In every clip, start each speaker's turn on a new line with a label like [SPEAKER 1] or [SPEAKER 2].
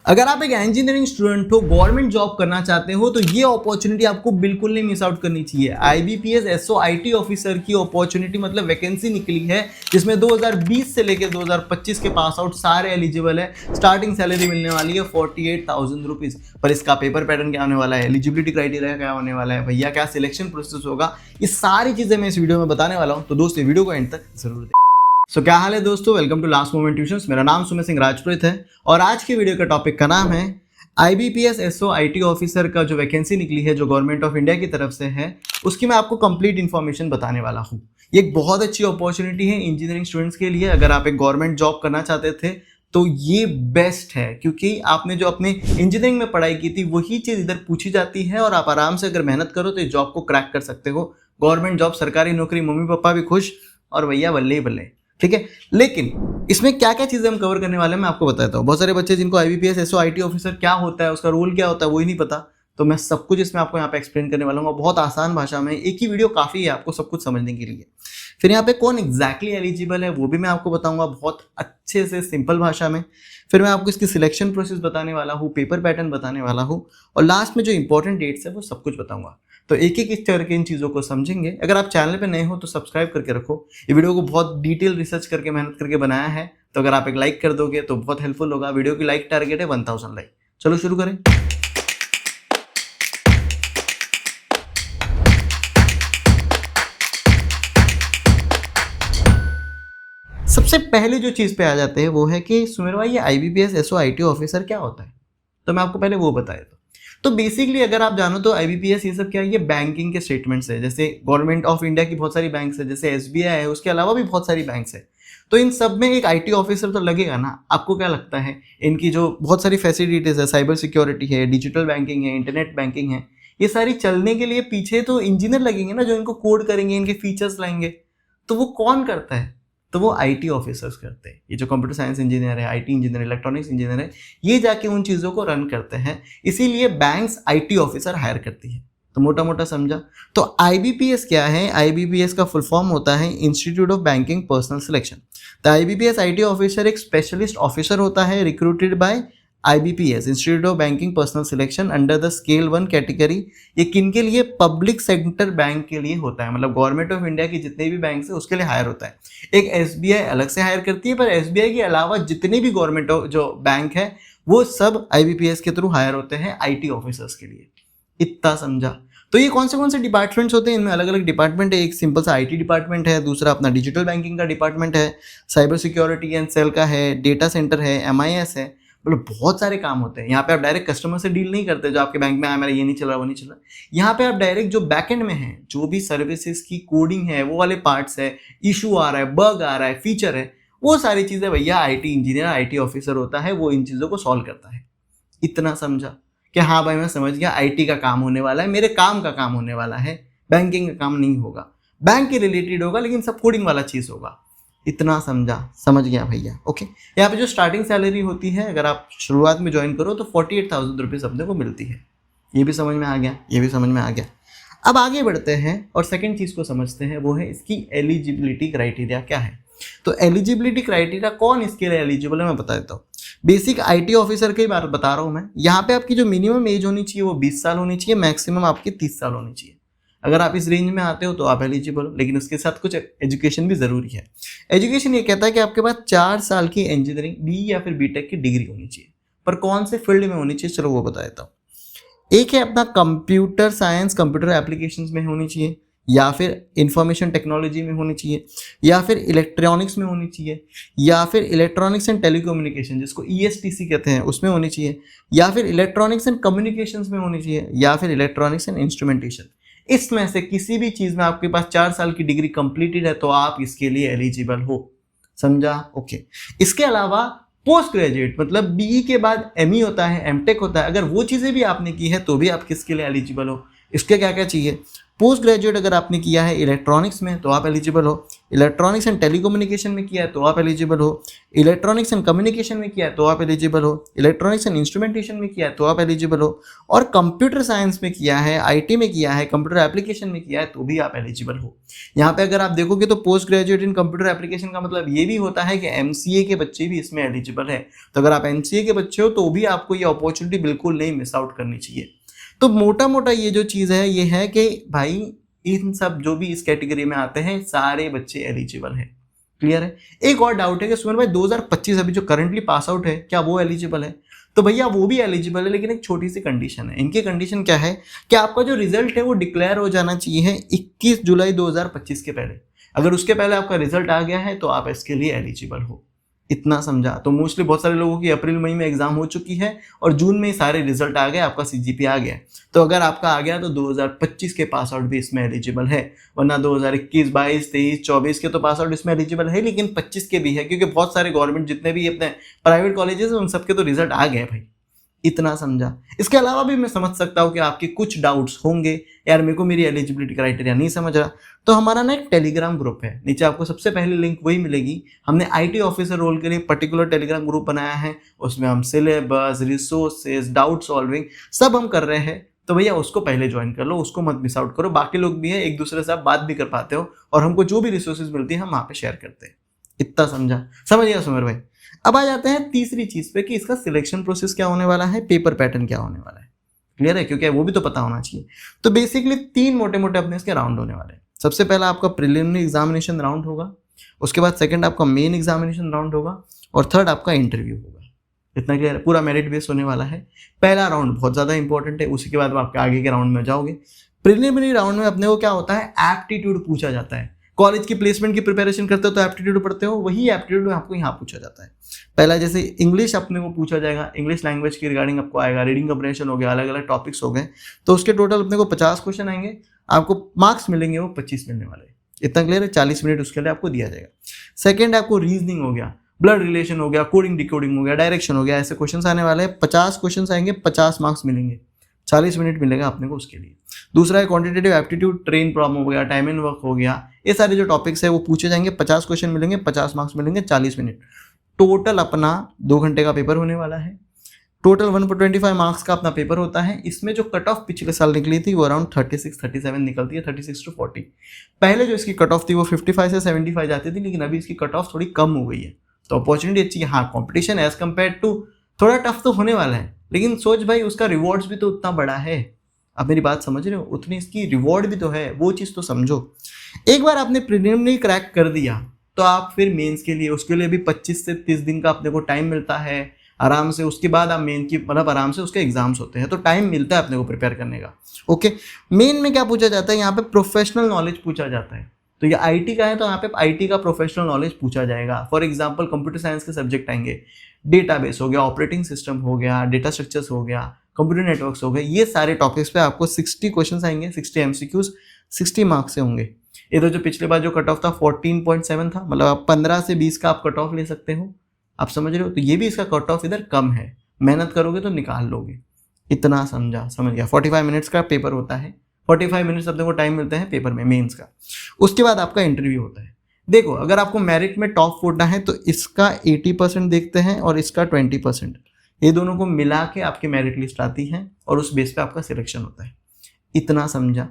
[SPEAKER 1] अगर आप एक इंजीनियरिंग स्टूडेंट हो, गवर्नमेंट जॉब करना चाहते हो, तो ये अपॉर्चुनिटी आपको बिल्कुल नहीं मिस आउट करनी चाहिए। आईबीपीएस एसओ आईटी ऑफिसर की अपॉर्चुनिटी मतलब वैकेंसी निकली है, जिसमें 2020 से लेकर 2025 के पास आउट सारे एलिजिबल है। स्टार्टिंग सैलरी मिलने वाली है 48,000 रुपीज। पर इसका पेपर पैटर्न क्या होने वाला है, एलिजिबिलिटी क्राइटेरिया क्या होने वाला है, भैया क्या सिलेक्शन प्रोसेस होगा, ये सारी चीजें मैं इस वीडियो में बताने वाला हूँ। तो दोस्तों वीडियो को एंड तक जरूर देखें। सो क्या हाल है दोस्तों, welcome to last moment tuitions. मेरा नाम सुमित सिंह राजपुरोहित है और आज की वीडियो का टॉपिक का नाम है आईबीपीएस एसओ आईटी ऑफिसर का जो वैकेंसी निकली है, जो गवर्नमेंट ऑफ इंडिया की तरफ से है, उसकी मैं आपको कंप्लीट इन्फॉर्मेशन बताने वाला हूँ। ये एक बहुत अच्छी अपॉर्चुनिटी है इंजीनियरिंग स्टूडेंट्स के लिए। अगर आप एक गवर्नमेंट जॉब करना चाहते थे तो ये बेस्ट है, क्योंकि आपने जो अपने इंजीनियरिंग में पढ़ाई की थी वही चीज़ इधर पूछी जाती है और आप आराम से अगर मेहनत करो तो इस जॉब को क्रैक कर सकते हो। गवर्नमेंट जॉब, सरकारी नौकरी, मम्मी पापा भी खुश और भैया बल्ले ही बल्ले, ठीक है। लेकिन इसमें क्या क्या चीज़ें हम कवर करने वाले हैं मैं आपको बताता हूँ। बहुत सारे बच्चे जिनको आईबीपीएस एसओ आईटी ऑफिसर क्या होता है, उसका रोल क्या होता है, वो ही नहीं पता। तो मैं सब कुछ इसमें आपको यहाँ पे एक्सप्लेन करने वाला हूँ, बहुत आसान भाषा में। एक ही वीडियो काफ़ी है आपको सब कुछ समझने के लिए। फिर यहाँ पे कौन एग्जैक्टली एलिजिबल है वो भी मैं आपको बताऊंगा बहुत अच्छे से सिंपल भाषा में। फिर मैं आपको इसकी सिलेक्शन प्रोसेस बताने वाला हूँ, पेपर पैटर्न बताने वाला हूँ और लास्ट में जो इंपॉर्टेंट डेट्स है वो सब कुछ बताऊंगा। तो एक एक इस तरह के इन चीज़ों को समझेंगे। अगर आप चैनल पे नए हो तो सब्सक्राइब करके रखो। ये वीडियो को बहुत डिटेल रिसर्च करके मेहनत करके बनाया है, तो अगर आप एक लाइक कर दोगे तो बहुत हेल्पफुल होगा। वीडियो की लाइक टारगेट है 1000 लाइक। चलो शुरू करें। सबसे पहले जो चीज़ पे आ जाते हैं वो है कि सुमेर भाई ये आईबीपीएस एसओ आईटी ऑफिसर क्या होता है, तो मैं आपको पहले वो बताया था। तो बेसिकली अगर आप जानो तो आईबीपीएस ये सब क्या है, ये बैंकिंग के स्टेटमेंट्स है। जैसे गवर्नमेंट ऑफ इंडिया की बहुत सारी बैंक्स है, जैसे एसबीआई है, उसके अलावा भी बहुत सारी बैंक्स है। तो इन सब में एक आईटी ऑफिसर तो लगेगा ना। आपको क्या लगता है, इनकी जो बहुत सारी फैसिलिटीज़ है, साइबर सिक्योरिटी है, डिजिटल बैंकिंग है, इंटरनेट बैंकिंग है, ये सारी चलने के लिए पीछे तो इंजीनियर लगेंगे ना, जो इनको कोड करेंगे, इनके फीचर्स लाएंगे। तो वो कौन करता है, तो वो आईटी ऑफिसर्स करते हैं। ये जो कंप्यूटर साइंस इंजीनियर है, आईटी इंजीनियर, इलेक्ट्रॉनिक्स इंजीनियर है, ये जाके उन चीज़ों को रन करते हैं। इसीलिए बैंक्स आईटी ऑफिसर हायर करती है। तो मोटा मोटा समझा। तो आईबीपीएस क्या है, आईबीपीएस का फुल फॉर्म होता है institute of banking personal selection. तो आईबीपीएस आईटी ऑफिसर एक स्पेशलिस्ट ऑफिसर होता है, recruited bye IBPS institute of banking personal selection under the scale 1 category. ये किन के लिए, पब्लिक सेक्टर बैंक के लिए होता है। मतलब गवर्नमेंट ऑफ इंडिया की जितने भी बैंक है उसके लिए हायर होता है। एक एसबीआई अलग से हायर करती है, पर एसबीआई के अलावा जितने भी गवर्नमेंट जो बैंक है वो सब आईबीपीएस के थ्रू हायर होते हैं आईटी ऑफिसर्स के लिए। इतना समझा। तो ये कौन से डिपार्टमेंट्स होते हैं, इनमें अलग अलग डिपार्टमेंट है। एक सिंपल सा आईटी डिपार्टमेंट है, दूसरा अपना डिजिटल बैंकिंग का डिपार्टमेंट है, साइबर सिक्योरिटी एंड सेल का है, डेटा सेंटर है, एमआईएस है। मतलब बहुत सारे काम होते हैं। यहाँ पे आप डायरेक्ट कस्टमर से डील नहीं करते, जो आपके बैंक में आया मेरा ये नहीं चल रहा वो नहीं चल रहा। यहाँ पे आप डायरेक्ट जो बैकएंड में है, जो भी सर्विसेज की कोडिंग है, वो वाले पार्ट्स है, इशू आ रहा है, बग आ रहा है, फीचर है, वो सारी चीज़ें भैया आईटी इंजीनियर, आईटी ऑफिसर होता है, वो इन चीज़ों को सॉल्व करता है। इतना समझा कि हाँ भाई मैं समझ गया, आईटी का काम होने वाला है, मेरे काम का काम होने वाला है, बैंकिंग का काम नहीं होगा, बैंक के रिलेटेड होगा, लेकिन सब कोडिंग वाला चीज़ होगा। इतना समझा, समझ गया भैया। ओके, यहाँ पे जो स्टार्टिंग सैलरी होती है, अगर आप शुरुआत में ज्वाइन करो तो 48,000 रुपीज़ अपने को मिलती है। ये भी समझ में आ गया, ये भी समझ में आ गया। अब आगे बढ़ते हैं और सेकंड चीज़ को समझते हैं, वो है इसकी एलिजिबिलिटी क्राइटेरिया क्या है। तो एलिजिबिलिटी क्राइटेरिया कौन इसके लिए एलिजिबल है मैं बता देता हूँ। बेसिक आईटी ऑफिसर की बात बता रहा हूँ मैं। यहाँ पे आपकी जो मिनिमम एज होनी चाहिए वो 20 साल होनी चाहिए, मैक्सिमम आपकी 30 साल होनी चाहिए। अगर आप इस रेंज में आते हो तो आप एलिजिबल हो, लेकिन उसके साथ कुछ एजुकेशन भी ज़रूरी है। एजुकेशन ये कहता है कि आपके पास 4 साल की इंजीनियरिंग बी या फिर बीटेक की डिग्री होनी चाहिए। पर कौन से फील्ड में होनी चाहिए, चलो वो बता देता हूँ। एक है अपना कंप्यूटर साइंस, कंप्यूटर एप्लीकेशंस में होनी चाहिए, या फिर इंफॉर्मेशन टेक्नोलॉजी में होनी चाहिए, या फिर इलेक्ट्रॉनिक्स में होनी चाहिए, या फिर इलेक्ट्रॉनिक्स एंड टेलीकम्युनिकेशन जिसको ईएसटीसी कहते हैं उसमें होनी चाहिए, या फिर इलेक्ट्रॉनिक्स एंड कम्युनिकेशंस में होनी चाहिए, या फिर इलेक्ट्रॉनिक्स एंड इंस्ट्रूमेंटेशन। इसमें से किसी भी चीज़ में आपके पास 4 साल की डिग्री कंप्लीटेड है तो आप इसके लिए एलिजिबल हो। समझा? ओके। इसके अलावा पोस्ट ग्रेजुएट मतलब बीई के बाद एमई होता है, एमटेक होता है, अगर वो चीज़ें भी आपने की है तो भी आप किसके लिए एलिजिबल हो। इसके क्या क्या चाहिए, पोस्ट ग्रेजुएट अगर आपने किया है इलेक्ट्रॉनिक्स में तो आप एलिजिबल हो, इलेक्ट्रॉनिक्स एंड टेलीकम्युनिकेशन में किया है तो आप एलिजिबल हो, इलेक्ट्रॉनिक्स एंड कम्युनिकेशन में किया है तो आप एलिजिबल हो, इलेक्ट्रॉनिक्स एंड इंस्ट्रूमेंटेशन में किया है तो आप एलिजिबल हो, और कंप्यूटर साइंस में किया है, आईटी में किया है, कंप्यूटर एप्लीकेशन में किया है तो भी आप एलिजिबल हो। यहाँ पे अगर आप देखोगे तो post graduate in computer application का मतलब ये भी होता है कि एमसीए के बच्चे भी इसमें एलिजिबल है। तो अगर आप एमसीए के बच्चे हो तो भी आपको ये अपॉर्चुनिटी बिल्कुल नहीं मिस आउट करनी चाहिए। तो मोटा मोटा ये जो चीज़ है ये है कि भाई इन सब जो भी इस कैटेगरी में आते हैं सारे बच्चे एलिजिबल हैं। क्लियर है। एक और डाउट है कि सुमन भाई 2025 अभी जो करंटली पास आउट है क्या वो एलिजिबल है? तो भैया वो भी एलिजिबल है, लेकिन एक छोटी सी कंडीशन है। इनकी कंडीशन क्या है कि आपका जो रिजल्ट है वो डिक्लेयर हो जाना चाहिए 21 जुलाई 2025 के पहले। अगर उसके पहले आपका रिजल्ट आ गया है तो आप इसके लिए एलिजिबल हो। इतना समझा। तो मोस्टली बहुत सारे लोगों की अप्रैल मई में एग्जाम हो चुकी है और जून में ही सारे रिजल्ट आ गए, आपका सीजीपी आ गया। तो अगर आपका आ गया तो 2025 के पास आउट भी इसमें एलिजिबल है, वरना 2021, 22, 23, 24 के तो पास आउट इसमें एलिजिबल है, लेकिन 25 के भी है, क्योंकि बहुत सारे गवर्नमेंट जितने भी अपने प्राइवेट कॉलेजेस हैं उन सबके तो रिजल्ट आ गए भाई। इतना समझा। इसके अलावा भी मैं समझ सकता हूँ कि आपके कुछ डाउट्स होंगे, यार मेरे को मेरी एलिजिबिलिटी क्राइटेरिया नहीं समझ रहा। तो हमारा ना एक टेलीग्राम ग्रुप है, नीचे आपको सबसे पहले लिंक वही मिलेगी। हमने आईटी ऑफिसर रोल के लिए पर्टिकुलर टेलीग्राम ग्रुप बनाया है, उसमें हम सिलेबस, रिसोर्सेज, डाउट सॉल्विंग सब हम कर रहे हैं। तो भैया उसको पहले ज्वाइन कर लो, उसको मत मिस आउट करो। बाकी लोग भी हैं, एक दूसरे से आप बात भी कर पाते हो और हमको जो भी रिसोर्सेज मिलती है हम वहाँ पे शेयर करते हैं। इतना समझा? समझ गया सुमेर भाई? अब आ जाते हैं तीसरी चीज पे कि इसका सिलेक्शन प्रोसेस क्या होने वाला है, पेपर पैटर्न क्या होने वाला है। क्लियर है? क्योंकि वो भी तो पता होना चाहिए। तो बेसिकली 3 मोटे मोटे अपने इसके राउंड होने वाले हैं। सबसे पहला आपका प्रिलिमिनरी एग्जामिनेशन राउंड होगा, उसके बाद सेकंड आपका मेन एग्जामिनेशन राउंड होगा, और थर्ड आपका इंटरव्यू होगा। इतना क्लियर है? पूरा मेरिट बेस होने वाला है। पहला राउंड बहुत ज़्यादा इंपॉर्टेंट है, उसी के बाद आपके आगे के राउंड में जाओगे। प्रिलिमिनरी राउंड में अपने को क्या होता है, एप्टीट्यूड पूछा जाता है। कॉलेज की प्लेसमेंट की प्रिपरेशन करते हो तो एप्टीट्यूड पढ़ते हो, वही एप्टीट्यूड आपको यहाँ पूछा जाता है। पहला जैसे इंग्लिश अपने को पूछा जाएगा, इंग्लिश लैंग्वेज की रिगार्डिंग आपको आएगा, रीडिंग कंप्रेhension हो गया, अलग अलग टॉपिक्स हो गए, तो उसके टोटल अपने को 50 क्वेश्चन आएंगे, आपको मार्क्स मिलेंगे वो 25 मिलने वाले। इतना क्लियर है? 40 मिनट उसके लिए आपको दिया जाएगा। सेकेंड आपको रीजनिंग हो गया, ब्लड रिलेशन हो गया, कोडिंग डिकोडिंग हो गया, डायरेक्शन हो गया, ऐसे क्वेश्चन आने वाले हैं। 50 क्वेश्चन आएंगे, 50 मार्क्स मिलेंगे, 40 मिनट मिलेगा अपने को उसके लिए। दूसरा है क्वांटिटेटिव एप्टीट्यूड, ट्रेन प्रॉब्लम हो गया, टाइम एंड वर्क हो गया, ये सारे जो टॉपिक्स है वो पूछे जाएंगे। 50 क्वेश्चन मिलेंगे, 50 मार्क्स मिलेंगे, 40 मिनट। टोटल अपना 2 घंटे का पेपर होने वाला है। टोटल 125 मार्क्स का अपना पेपर होता है। इसमें जो कट ऑफ पिछले साल निकली थी वो अराउंड 36-37 निकलती है, 36 to 40। पहले जो इसकी कट ऑफ थी वो 55 से 75 जाती थी, लेकिन अभी इसकी कट ऑफ थोड़ी कम हो गई है। तो अपॉर्चुनिटी अच्छी है। हाँ, कॉम्पिटिशन एज कम्पेयर टू थोड़ा टफ तो होने वाला है, लेकिन सोच भाई उसका रिवॉर्ड्स भी तो उतना बड़ा है। आप मेरी बात समझ रहे हो? उतनी इसकी रिवॉर्ड भी तो है, वो चीज़ तो समझो। एक बार आपने प्रीलिमिनरी क्रैक कर दिया तो आप फिर मेंस के लिए, उसके लिए भी 25 से 30 दिन का अपने को टाइम मिलता है आराम से। उसके बाद आप मेन की मतलब आराम से उसके एग्जाम्स होते हैं, तो टाइम मिलता है अपने को प्रिपेयर करने का। ओके, मेन में क्या पूछा जाता है, यहाँ पे प्रोफेशनल नॉलेज पूछा जाता है। तो ये आईटी का है तो यहाँ पे आईटी का प्रोफेशनल नॉलेज पूछा जाएगा। फॉर एग्जाम्पल कंप्यूटर साइंस के सब्जेक्ट आएंगे, डेटाबेस हो गया, ऑपरेटिंग सिस्टम हो गया, डेटा स्ट्रक्चर्स हो गया, कंप्यूटर नेटवर्क्स हो गए, ये सारे टॉपिक्स पे आपको 60 क्वेश्चन आएंगे, 60 एमसीक्यूज, 60 मार्क्स से होंगे। इधर जो पिछले बार जो कट ऑफ था 14.7 था, मतलब आप 15 से 20 का आप कट ऑफ ले सकते हो। आप समझ रहे हो? तो ये भी इसका कट ऑफ इधर कम है, मेहनत करोगे तो निकाल लोगे। इतना समझा? समझ गया? 45 मिनट्स का पेपर होता है, 45 मिनट्स अपने को टाइम मिलता है पेपर में मेंस का। उसके बाद आपका इंटरव्यू होता है। देखो, अगर आपको मेरिट में टॉप फोड़ना है तो इसका 80% देखते हैं और इसका 20%, ये दोनों को मिला के आपकी मेरिट लिस्ट आती है और उस बेस पे आपका सिलेक्शन होता है। इतना समझा?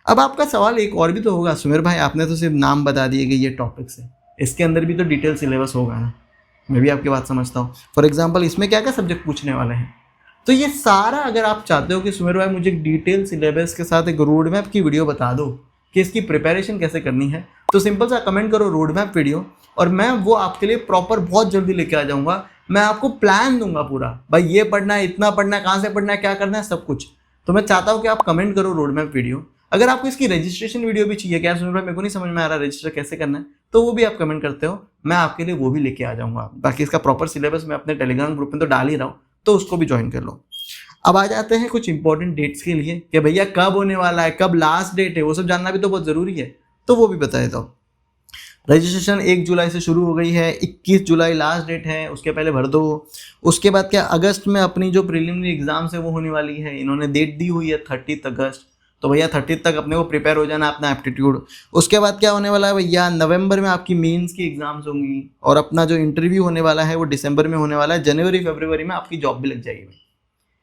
[SPEAKER 1] अब आपका सवाल एक और भी तो होगा, सुमेर भाई आपने तो सिर्फ नाम बता दिए कि ये टॉपिक्स है, इसके अंदर भी तो डिटेल सिलेबस होगा ना। मैं भी आपकी बात समझता हूँ। फॉर एग्जाम्पल इसमें क्या क्या सब्जेक्ट पूछने वाले हैं, तो ये सारा अगर आप चाहते हो कि सुमेर भाई मुझे एक डिटेल सिलेबस के साथ एक रोड मैप की वीडियो बता दो कि इसकी प्रिपरेशन कैसे करनी है, तो सिंपल सा कमेंट करो रोड मैप वीडियो, और मैं वो आपके लिए प्रॉपर बहुत जल्दी लेके आ जाऊँगा। मैं आपको प्लान दूंगा पूरा, भाई ये पढ़ना है, इतना पढ़ना है, कहाँ से पढ़ना है, क्या करना है, सब कुछ। तो मैं चाहता हूँ कि आप कमेंट करो रोड मैप वीडियो। अगर आपको इसकी रजिस्ट्रेशन वीडियो भी चाहिए, क्या सुन रहा है मेरे को नहीं समझ में आ रहा रजिस्टर कैसे करना है, तो वो भी आप कमेंट करते हो, मैं आपके लिए वो भी लेके आ जाऊँगा। बाकी इसका प्रॉपर सिलेबस मैं अपने टेलीग्राम ग्रुप में तो डाल ही रहा हूँ, तो उसको भी ज्वाइन कर लो। अब आ जाते हैं कुछ इंपॉर्टेंट डेट्स के लिए कि भैया कब होने वाला है, कब लास्ट डेट है, वो सब जानना भी तो बहुत ज़रूरी है, तो वो भी बता देता हूँ। रजिस्ट्रेशन 1 जुलाई से शुरू हो गई है, 21 जुलाई लास्ट डेट है, उसके पहले भर दो। उसके बाद क्या अगस्त में अपनी जो प्रीलिमिनरी एग्जाम्स है वो होने वाली है, इन्होंने डेट दी हुई है 30 अगस्त। तो भैया 30 तक अपने को प्रिपेयर हो जाना अपना एप्टीट्यूड। उसके बाद क्या होने वाला है भैया, नवंबर में आपकी मेंस की एग्जाम्स होंगी और अपना जो इंटरव्यू होने वाला है वो दिसंबर में होने वाला है। जनवरी फरवरी में आपकी जॉब भी लग जाएगी भाई।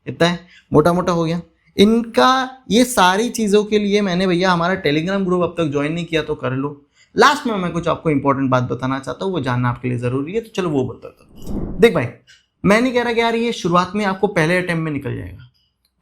[SPEAKER 1] इतना है, मोटा मोटा हो गया इनका। ये सारी चीज़ों के लिए मैंने भैया हमारा टेलीग्राम ग्रुप अब तक ज्वाइन नहीं किया तो कर लो। लास्ट में मैं कुछ आपको इंपॉर्टेंट बात बताना चाहता हूँ, वो जानना आपके लिए ज़रूरी है, तो चलो वो बताता हूँ। देख भाई, मैं नहीं कह रहा कि यार ये शुरुआत में आपको पहले अटेम्प्ट में निकल जाएगा,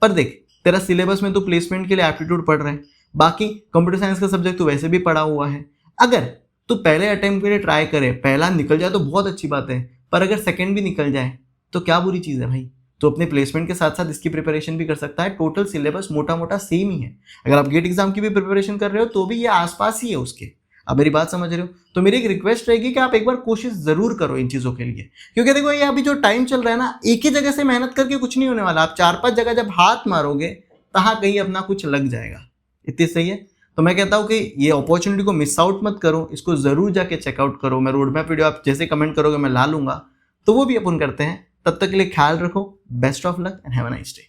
[SPEAKER 1] पर देख तेरा सिलेबस में तो प्लेसमेंट के लिए एप्टीट्यूड पढ़ रहा है, बाकी कंप्यूटर साइंस का सब्जेक्ट तो वैसे भी पढ़ा हुआ है। अगर तू पहले अटेम्प्ट के लिए ट्राई करे, पहला निकल जाए तो बहुत अच्छी बात है, पर अगर सेकेंड भी निकल जाए तो क्या बुरी चीज़ है भाई। तो अपने प्लेसमेंट के साथ साथ इसकी प्रिपरेशन भी कर सकता है। टोटल सिलेबस मोटा मोटा सेम ही है। अगर आप गेट एग्जाम की भी प्रिपरेशन कर रहे हो तो भी ये आसपास ही है उसके। अब मेरी बात समझ रहे हो? तो मेरी एक रिक्वेस्ट रहेगी कि आप एक बार कोशिश जरूर करो इन चीज़ों के लिए, क्योंकि देखो ये अभी जो टाइम चल रहा है ना, एक ही जगह से मेहनत करके कुछ नहीं होने वाला। आप 4-5 जगह जब हाथ मारोगे तहाँ कहीं अपना कुछ लग जाएगा। इतनी सही है। तो मैं कहता हूँ कि ये अपॉर्चुनिटी को मिस आउट मत करो, इसको जरूर जाके चेकआउट करो। मैं रोड मैप वीडियो आप जैसे कमेंट करोगे मैं ला लूंगा, तो वो भी अपन करते हैं। तब तक के लिए ख्याल रखो। Best of luck and have a nice day.